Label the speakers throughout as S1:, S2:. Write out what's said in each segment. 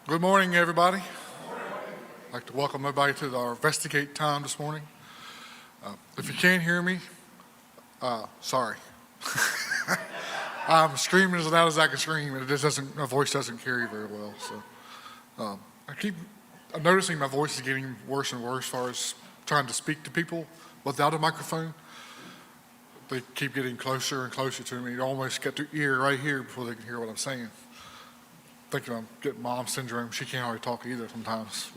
S1: Good morning, everybody. I'd like to welcome everybody to our Investigate time this morning. If you can't hear me, sorry. I'm screaming as loud as I can scream, and my voice doesn't carry very well. So I'm noticing my voice is getting worse and worse as far as trying to speak to people without a microphone. They keep getting closer and closer to me. They almost get their ear right here before they can hear what I'm saying. Thinking I'm getting mom syndrome. She can't hardly talk either sometimes.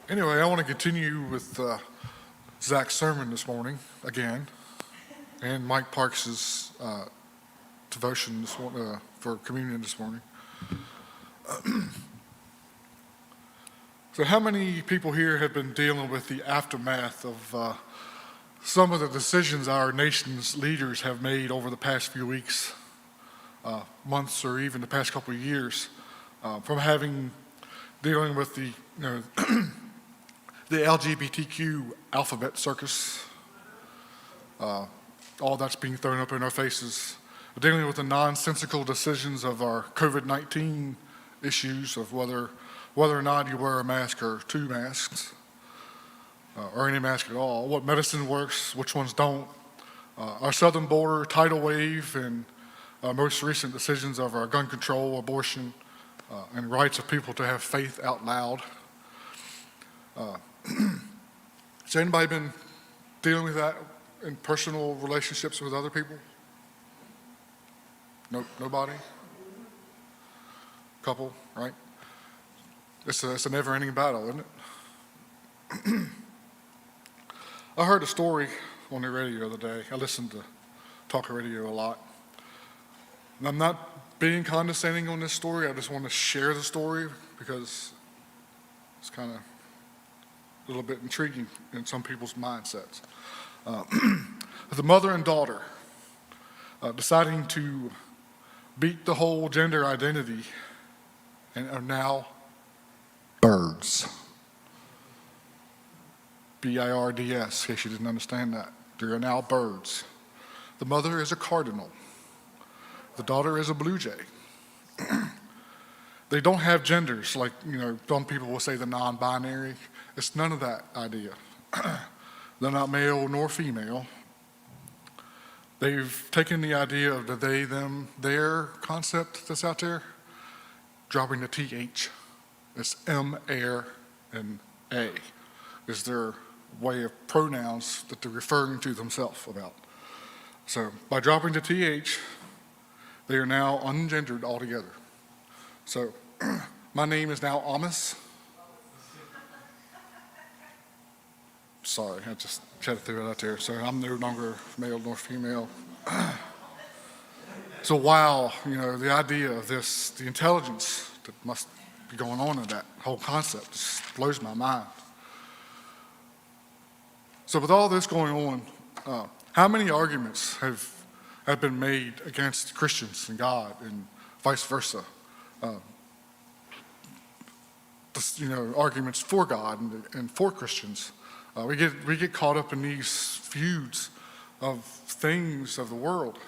S1: Anyway, I want to continue with Zach's sermon this morning again, and Mike Parks' devotion this morning, for communion this morning. So how many people here have been dealing with the aftermath of some of the decisions our nation's leaders have made over the past few weeks, months, or even the past couple of years, from dealing with the the LGBTQ alphabet circus, all that's being thrown up in our faces, dealing with the nonsensical decisions of our COVID-19 issues of whether or not you wear a mask or two masks, or any mask at all, what medicine works, which ones don't, our southern border, tidal wave, and most recent decisions of our gun control, abortion, and rights of people to have faith out loud. Has anybody been dealing with that in personal relationships with other people? Nope, nobody? Couple, right? It's a never-ending battle, isn't it? I heard a story on the radio the other day. I listened to talk radio a lot. And I'm not being condescending on this story. I just want to share the story because it's kind of a little bit intriguing in some people's mindsets. The mother and daughter deciding to beat the whole gender identity and are now birds. B-I-R-D-S, in case you didn't understand that. They are now birds. The mother is a cardinal. The daughter is a blue jay. They don't have genders like, some people will say the non-binary. It's none of that idea. They're not male nor female. They've taken the idea of the they, them, their concept that's out there, dropping the TH. It's M, air, and A is their way of pronouns that they're referring to themselves about. So by dropping the TH, they are now ungendered altogether. So my name is now Amos. Sorry, I just had to throw it out there. So I'm no longer male nor female. So wow, the idea of this, the intelligence that must be going on in that whole concept just blows my mind. So with all this going on, how many arguments have been made against Christians and God and vice versa? Arguments for God and for Christians. We get caught up in these feuds of things of the world.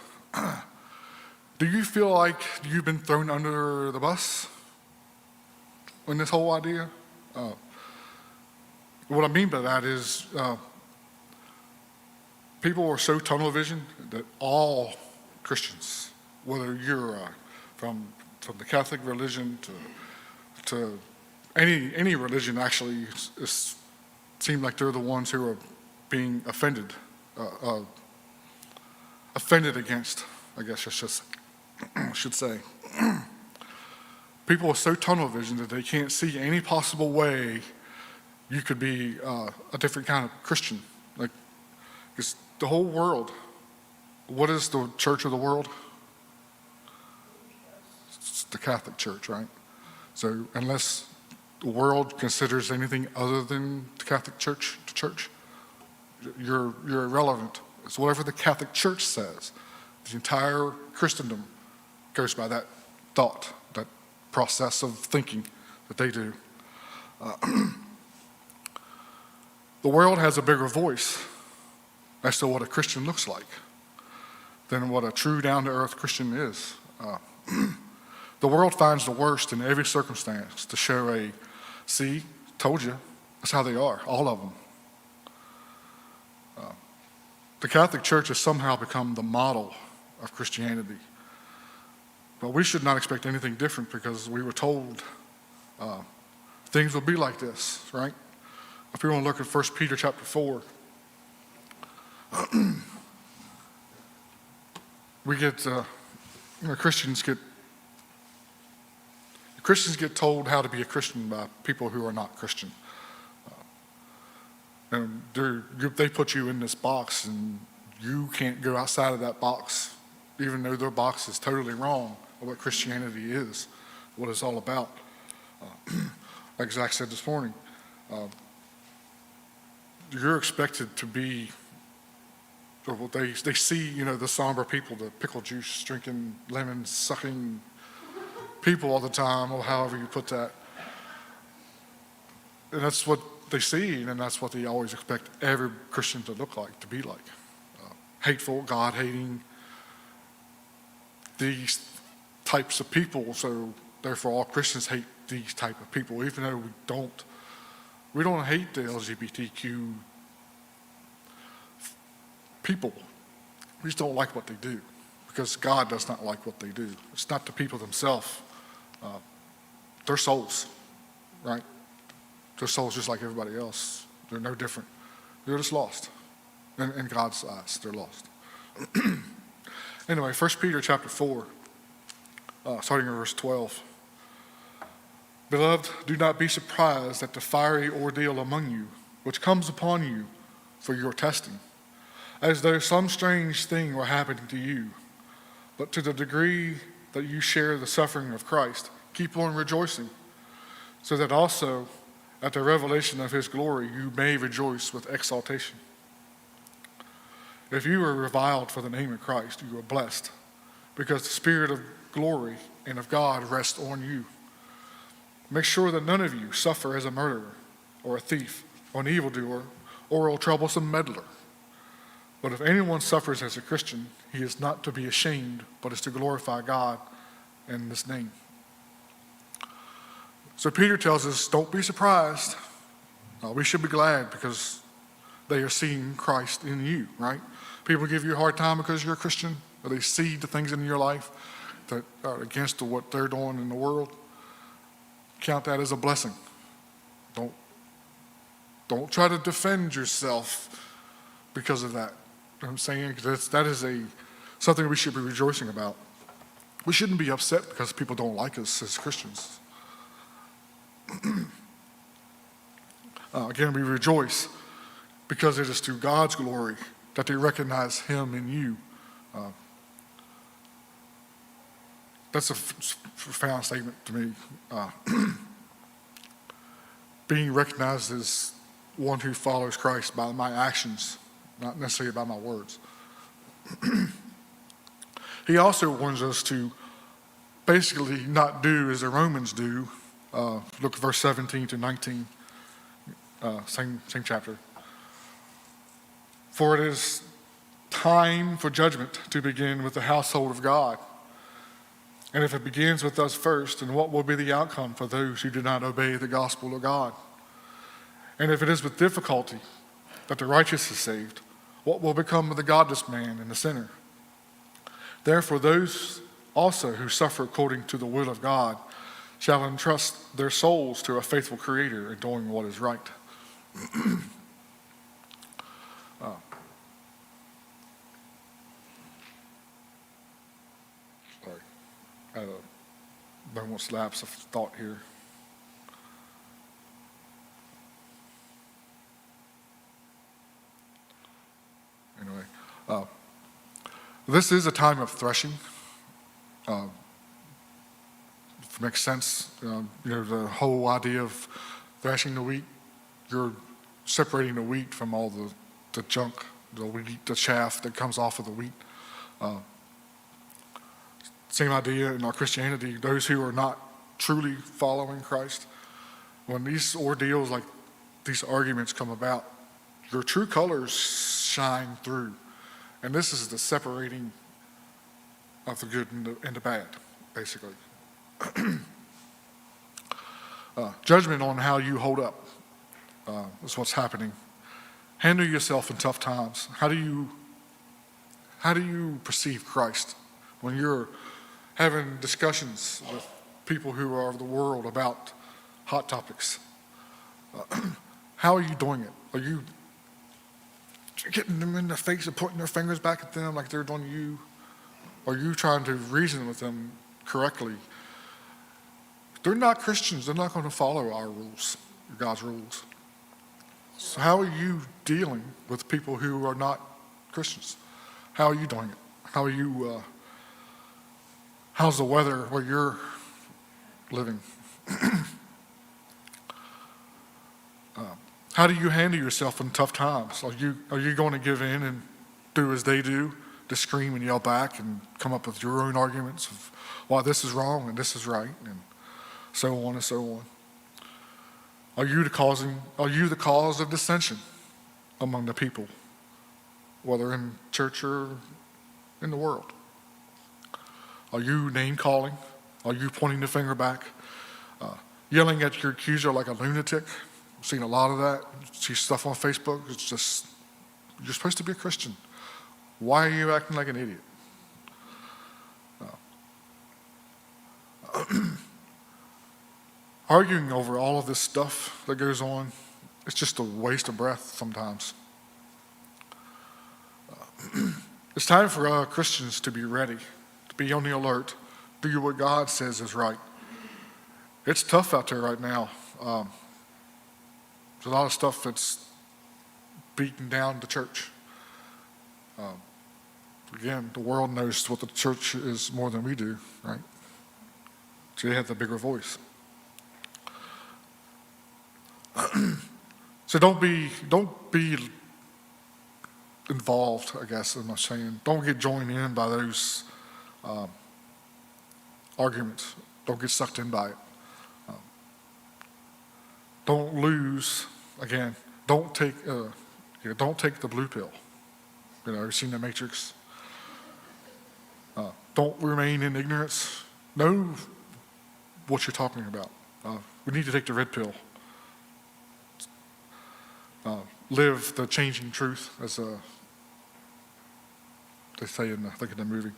S1: Do you feel like you've been thrown under the bus in this whole idea? What I mean by that is people are so tunnel vision that all Christians, whether you're from the Catholic religion to any religion, actually seem like they're the ones who are being offended against, I guess I should say. People are so tunnel vision that they can't see any possible way you could be a different kind of Christian. Like, it's the whole world. What is the church of the world? It's the Catholic Church, right? So unless the world considers anything other than the Catholic Church to church, you're irrelevant. It's whatever the Catholic Church says. The entire Christendom goes by that thought, that process of thinking that they do. The world has a bigger voice as to what a Christian looks like than what a true down-to-earth Christian is. The world finds the worst in every circumstance to show see, told you, that's how they are, all of them. The Catholic Church has somehow become the model of Christianity. But we should not expect anything different because we were told things will be like this, right? If you want to look at 1 Peter chapter 4, we get, Christians get told how to be a Christian by people who are not Christian. And they put you in this box, and you can't go outside of that box, even though their box is totally wrong of what Christianity is, what it's all about. Like Zach said this morning, you're expected to be, they see, the somber people, the pickle juice drinking, lemon sucking people all the time, or however you put that. And that's what they see, and that's what they always expect every Christian to look like, to be like. Hateful, God-hating, these types of people, so therefore all Christians hate these type of people, even though we don't hate the LGBTQ people. We just don't like what they do, because God does not like what they do. It's not the people themselves. They're souls, right? They're souls just like everybody else. They're no different. They're just lost. In God's eyes, they're lost. Anyway, 1 Peter chapter 4, starting in verse 12. Beloved, do not be surprised at the fiery ordeal among you, which comes upon you for your testing, as though some strange thing were happening to you. But to the degree that you share the suffering of Christ, keep on rejoicing, so that also at the revelation of his glory you may rejoice with exultation. If you are reviled for the name of Christ, you are blessed, because the Spirit of glory and of God rests on you. Make sure that none of you suffer as a murderer, or a thief, or an evildoer, or a troublesome meddler. But if anyone suffers as a Christian, he is not to be ashamed, but is to glorify God in this name. So Peter tells us, don't be surprised. We should be glad because they are seeing Christ in you, right? People give you a hard time because you're a Christian, or they see the things in your life that are against what they're doing in the world. Count that as a blessing. Don't try to defend yourself because of that. You know what I'm saying? That is something we should be rejoicing about. We shouldn't be upset because people don't like us as Christians. Again, we rejoice because it is through God's glory that they recognize him in you. That's a profound statement to me. Being recognized as one who follows Christ by my actions, not necessarily by my words. He also warns us to basically not do as the Romans do. Look at verse 17 to 19, same chapter. For it is time for judgment to begin with the household of God. And if it begins with us first, then what will be the outcome for those who do not obey the gospel of God? And if it is with difficulty that the righteous is saved, what will become of the godless man and the sinner? Therefore, those also who suffer according to the will of God shall entrust their souls to a faithful Creator in doing what is right. Sorry, I had a moment's lapse of thought here. Anyway, this is a time of threshing. If it makes sense, the whole idea of threshing the wheat, you're separating the wheat from all the junk, the wheat, the chaff that comes off of the wheat. Same idea in our Christianity. Those who are not truly following Christ, when these ordeals like these arguments come about, your true colors shine through. And this is the separating of the good and the bad. basically. Judgment on how you hold up is what's happening. Handle yourself in tough times. How do you perceive Christ when you're having discussions with people who are of the world about hot topics? How are you doing it? Are you getting them in the face and pointing their fingers back at them like they're doing you? Are you trying to reason with them correctly? They're not Christians. They're not going to follow our rules, God's rules. So how are you dealing with people who are not Christians? How are you doing it? How are you, how's the weather where you're living? How do you handle yourself in tough times? Are you going to give in and do as they do, to scream and yell back and come up with your own arguments of why this is wrong and this is right, and so on and so on? Are you the cause of dissension among the people, whether in church or in the world? Are you name calling? Are you pointing the finger back? Yelling at your accuser like a lunatic? I've seen a lot of that. See stuff on Facebook. It's just, you're supposed to be a Christian. Why are you acting like an idiot? Arguing over all of this stuff that goes on, it's just a waste of breath sometimes. It's time for Christians to be ready, to be on the alert, do what God says is right. It's tough out there right now. There's a lot of stuff that's beating down the church. Again, the world knows what the church is more than we do, right? So they have the bigger voice. So don't be involved, I guess, I'm not saying. Don't get joined in by those arguments. Don't get sucked in by it. Don't lose, again, don't take the blue pill. You've seen The Matrix. Don't remain in ignorance. Know what you're talking about. We need to take the red pill. Live the changing truth, as they say in the movie.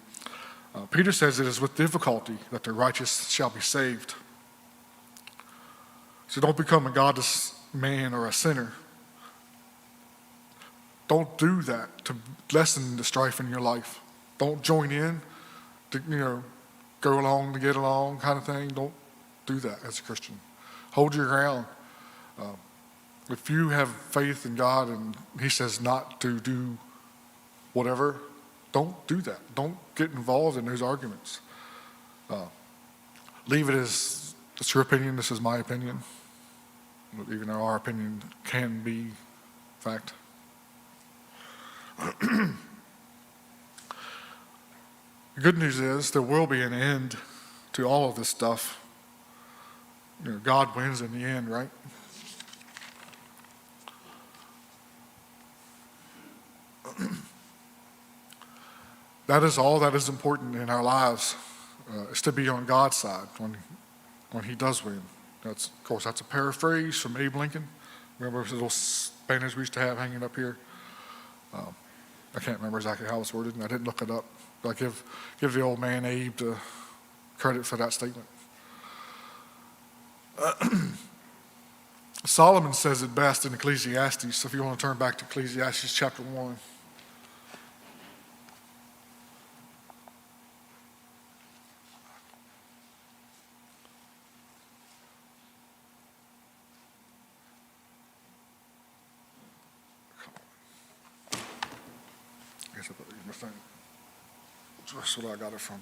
S1: Peter says it is with difficulty that the righteous shall be saved. So don't become a godless man or a sinner. Don't do that to lessen the strife in your life. Don't join in to, go along to get along kind of thing. Don't do that as a Christian. Hold your ground. If you have faith in God and He says not to do whatever, don't do that. Don't get involved in those arguments. Leave it as, it's your opinion, this is my opinion, even though our opinion can be fact. The good news is there will be an end to all of this stuff. God wins in the end, right? That is all that is important in our lives, is to be on God's side when He does win. Of course, that's a paraphrase from Abe Lincoln. Remember those little banners we used to have hanging up here? I can't remember exactly how it's worded, and I didn't look it up. But I give the old man Abe the credit for that statement. Solomon says it best in Ecclesiastes. So if you want to turn back to Ecclesiastes chapter 1. I guess I put it in my thing. That's what I got it from.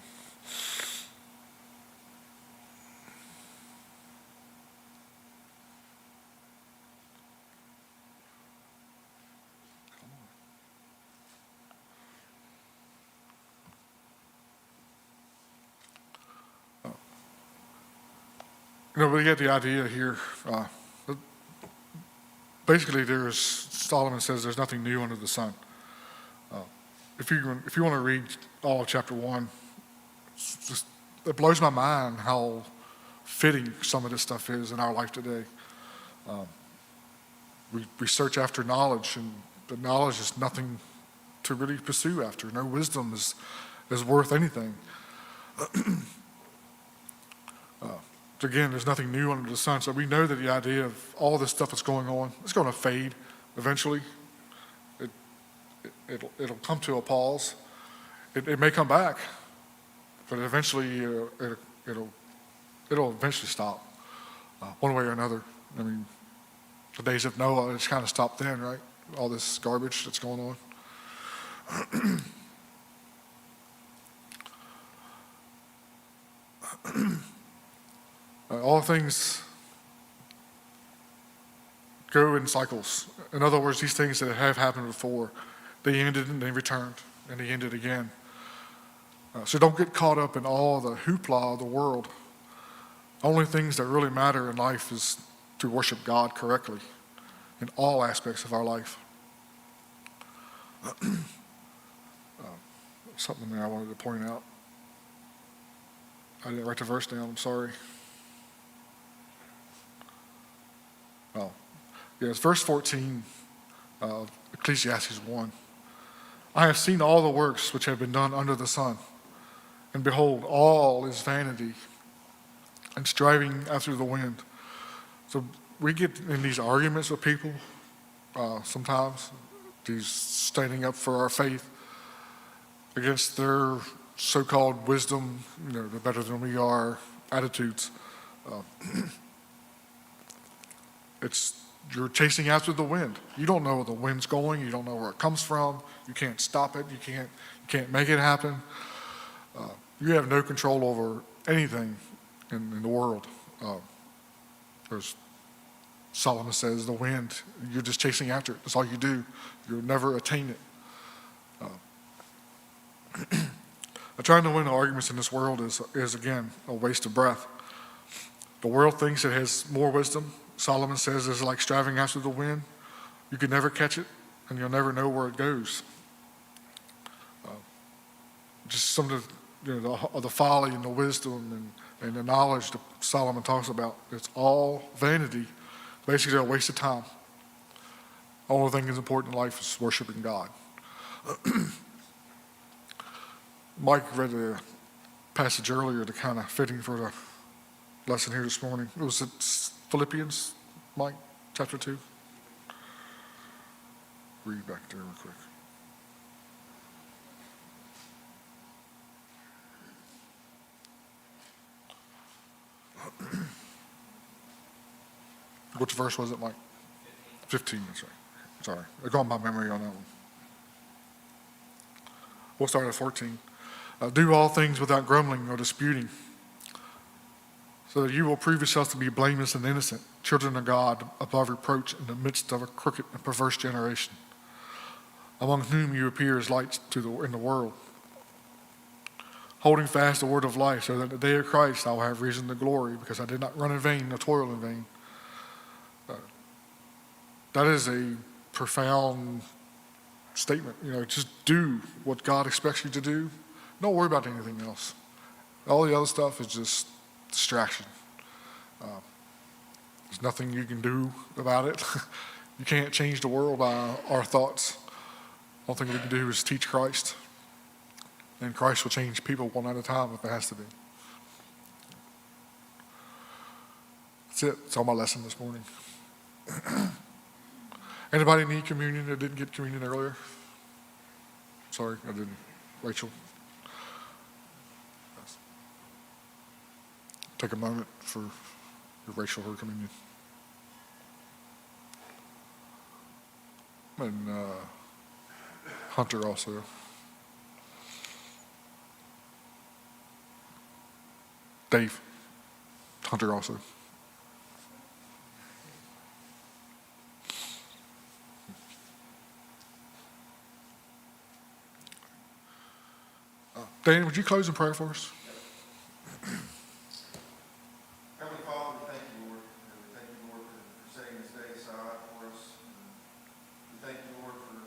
S1: We get the idea here. Basically, Solomon says there's nothing new under the sun. If you want to read all of chapter 1, just it blows my mind how fitting some of this stuff is in our life today. We search after knowledge, and the knowledge is nothing to really pursue after. No wisdom is worth anything. Again, there's nothing new under the sun. So we know that the idea of all this stuff that's going on, it's going to fade eventually. It'll come to a pause. It may come back, but eventually it'll eventually stop, one way or another. I mean, the days of Noah, it's kind of stopped then, right? All this garbage that's going on. All things go in cycles. In other words, these things that have happened before, they ended and they returned, and they ended again. So don't get caught up in all the hoopla of the world. Only things that really matter in life is to worship God correctly in all aspects of our life. Something that I wanted to point out. I didn't write the verse down, I'm sorry. Oh, yeah, it's verse 14 of Ecclesiastes 1. I have seen all the works which have been done under the sun, and behold, all is vanity and striving after the wind. So we get in these arguments with people sometimes, these standing up for our faith against their so-called wisdom, they're better than we are, attitudes. You're chasing after the wind. You don't know where the wind's going. You don't know where it comes from. You can't stop it. You can't make it happen. You have no control over anything in the world. As Solomon says, the wind, you're just chasing after it. That's all you do. You'll never attain it. Trying to win arguments in this world is again, a waste of breath. The world thinks it has more wisdom. Solomon says it's like striving after the wind. You can never catch it, and you'll never know where it goes. Just some of the folly and the wisdom and the knowledge that Solomon talks about, it's all vanity, basically a waste of time. The only thing that's important in life is worshiping God. Mike read a passage earlier to kind of fitting for the lesson here this morning. It was Philippians, Mike, chapter 2. Read back there real quick. Which verse was it, Mike? 15, that's right. Sorry, I got my memory on that one. We'll start at 14. Do all things without grumbling or disputing, so that you will prove yourselves to be blameless and innocent, children of God, above reproach in the midst of a crooked and perverse generation, among whom you appear as lights in the world, holding fast the word of life, so that in the day of Christ I will have reason to glory, because I did not run in vain nor toil in vain. That is a profound statement. Just do what God expects you to do. Don't worry about anything else. All the other stuff is just distraction. There's nothing you can do about it. You can't change the world by our thoughts. The only thing we can do is teach Christ. And Christ will change people one at a time if it has to be. That's it. That's all my lesson this morning. Anybody need communion that didn't get communion earlier? Sorry, I didn't. Rachel? Take a moment for Rachel, her communion. And Hunter also. Dave. Hunter also. Dan, would you close in prayer for us?
S2: Heavenly Father, we thank you, Lord. And we thank you, Lord, for setting this day aside for us. And we thank you, Lord, for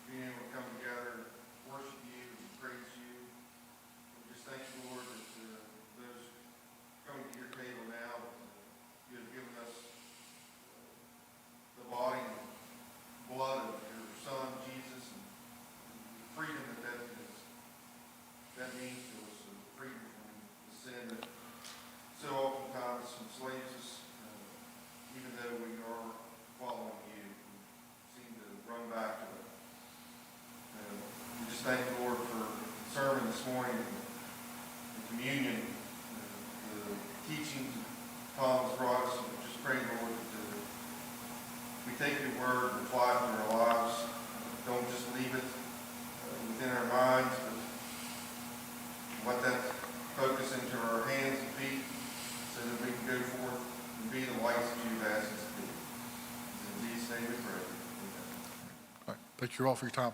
S2: being able to come together and worship you and praise you. We just thank you, Lord, that those communion, the teachings Tom has brought us. Just pray, Lord, that we take your word and apply it to our lives. Don't just leave it within our minds, but let that focus into our hands and feet so that we can go forth and be the lights that you've asked us to be. In Jesus' name we pray. Amen.
S1: All right. Thank you all for your time.